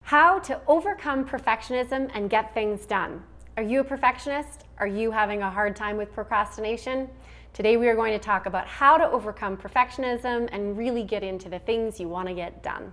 How to overcome perfectionism and get things done. Are you a perfectionist? Are you having a hard time with procrastination? Today we are going to talk about how to overcome perfectionism and really get into the things you want to get done.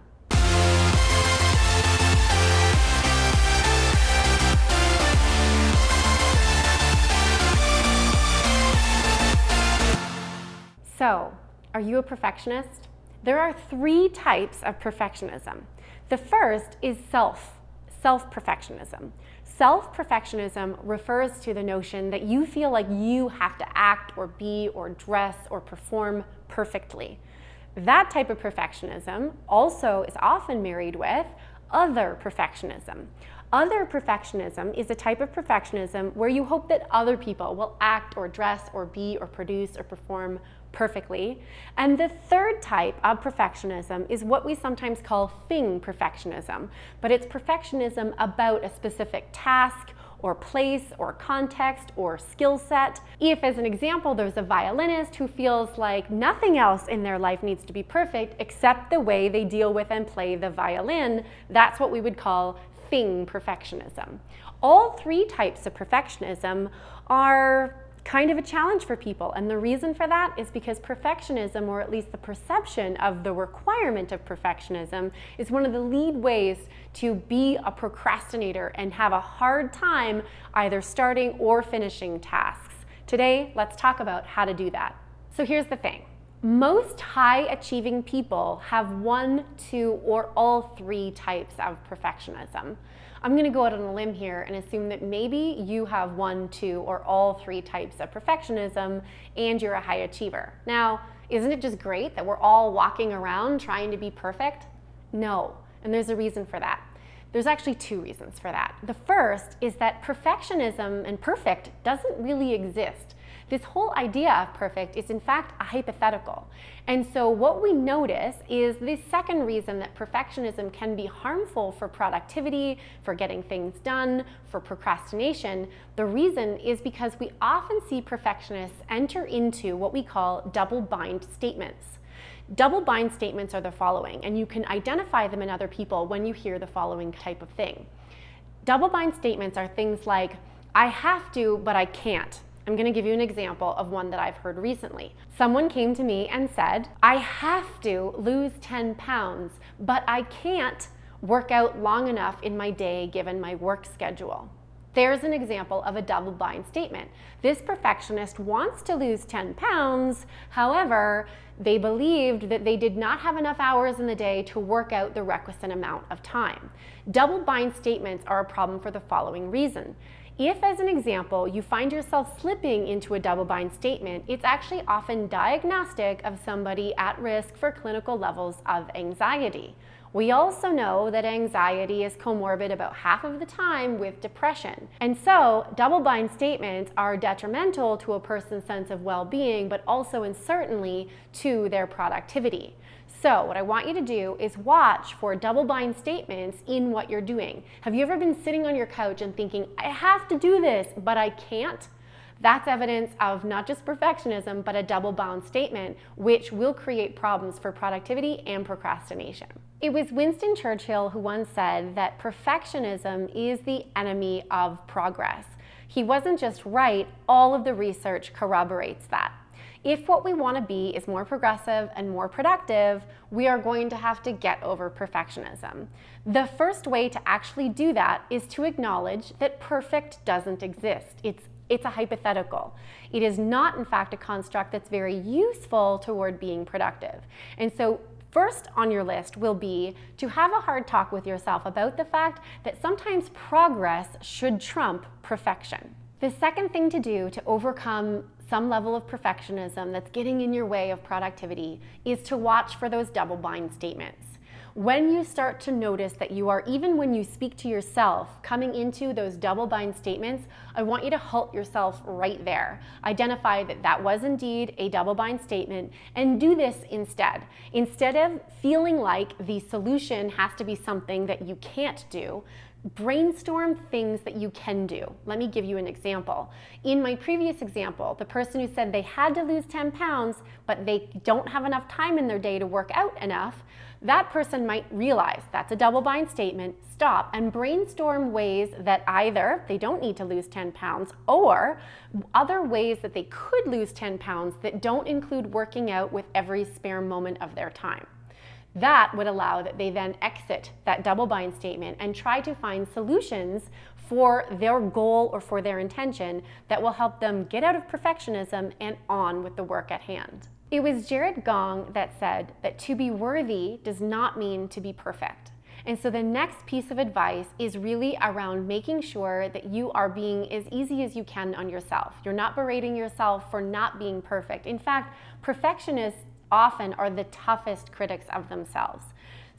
So, are you a perfectionist? There are three types of perfectionism. The first is self-perfectionism. Self-perfectionism refers to the notion that you feel like you have to act or be or dress or perform perfectly. That type of perfectionism also is often married with other perfectionism. Other perfectionism is a type of perfectionism where you hope that other people will act or dress or be or produce or perform perfectly. And the third type of perfectionism is what we sometimes call thing perfectionism, but it's perfectionism about a specific task or place or context or skill set. If, as an example, there's a violinist who feels like nothing else in their life needs to be perfect except the way they deal with and play the violin, that's what we would call thing perfectionism. All three types of perfectionism are kind of a challenge for people, and the reason for that is because perfectionism, or at least the perception of the requirement of perfectionism, is one of the lead ways to be a procrastinator and have a hard time either starting or finishing tasks. Today, let's talk about how to do that. So here's the thing. Most high-achieving people have one, two, or all three types of perfectionism. I'm going to go out on a limb here and assume that maybe you have one, two, or all three types of perfectionism and you're a high achiever. Now, isn't it just great that we're all walking around trying to be perfect? No, and there's a reason for that. There's actually two reasons for that. The first is that perfectionism and perfect doesn't really exist. This whole idea of perfect is in fact a hypothetical. And so what we notice is the second reason that perfectionism can be harmful for productivity, for getting things done, for procrastination. The reason is because we often see perfectionists enter into what we call double bind statements. Double bind statements are the following, and you can identify them in other people when you hear the following type of thing. Double bind statements are things like, I have to, but I can't. I'm going to give you an example of one that I've heard recently. Someone came to me and said, I have to lose 10 pounds, but I can't work out long enough in my day given my work schedule. There's an example of a double bind statement. This perfectionist wants to lose 10 pounds, however, they believed that they did not have enough hours in the day to work out the requisite amount of time. Double bind statements are a problem for the following reason. If, as an example, you find yourself slipping into a double bind statement, it's actually often diagnostic of somebody at risk for clinical levels of anxiety. We also know that anxiety is comorbid about half of the time with depression. And so, double bind statements are detrimental to a person's sense of well-being, but also and certainly to their productivity. So what I want you to do is watch for double bind statements in what you're doing. Have you ever been sitting on your couch and thinking, I have to do this, but I can't? That's evidence of not just perfectionism, but a double bound statement, which will create problems for productivity and procrastination. It was Winston Churchill who once said that perfectionism is the enemy of progress. He wasn't just right, all of the research corroborates that. If what we want to be is more progressive and more productive, we are going to have to get over perfectionism. The first way to actually do that is to acknowledge that perfect doesn't exist. It's a hypothetical. It is not, in fact, a construct that's very useful toward being productive. And so first on your list will be to have a hard talk with yourself about the fact that sometimes progress should trump perfection. The second thing to do to overcome some level of perfectionism that's getting in your way of productivity is to watch for those double bind statements. When you start to notice that you are, even when you speak to yourself, coming into those double bind statements, I want you to halt yourself right there. Identify that that was indeed a double bind statement and do this instead. Instead of feeling like the solution has to be something that you can't do, brainstorm things that you can do. Let me give you an example. In my previous example, the person who said they had to lose 10 pounds, but they don't have enough time in their day to work out enough, that person might realize that's a double bind statement, stop and brainstorm ways that either they don't need to lose 10 pounds or other ways that they could lose 10 pounds that don't include working out with every spare moment of their time. That would allow that they then exit that double bind statement and try to find solutions for their goal or for their intention that will help them get out of perfectionism and on with the work at hand. It was Jared Gong that said that to be worthy does not mean to be perfect. And so the next piece of advice is really around making sure that you are being as easy as you can on yourself. You're not berating yourself for not being perfect. In fact, perfectionists often are the toughest critics of themselves.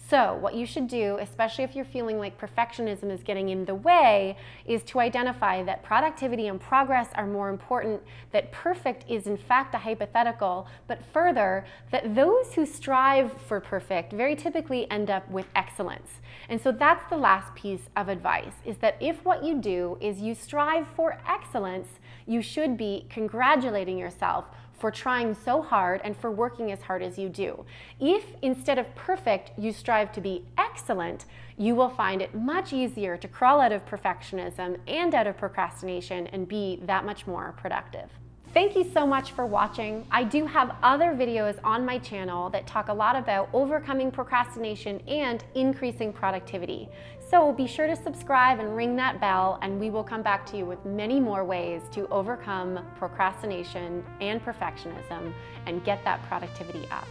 So what you should do, especially if you're feeling like perfectionism is getting in the way, is to identify that productivity and progress are more important, that perfect is in fact a hypothetical, but further, that those who strive for perfect very typically end up with excellence. And so that's the last piece of advice, is that if what you do is you strive for excellence, you should be congratulating yourself for trying so hard and for working as hard as you do. If instead of perfect, you strive to be excellent, you will find it much easier to crawl out of perfectionism and out of procrastination and be that much more productive. Thank you so much for watching. I do have other videos on my channel that talk a lot about overcoming procrastination and increasing productivity. So be sure to subscribe and ring that bell, and we will come back to you with many more ways to overcome procrastination and perfectionism and get that productivity up.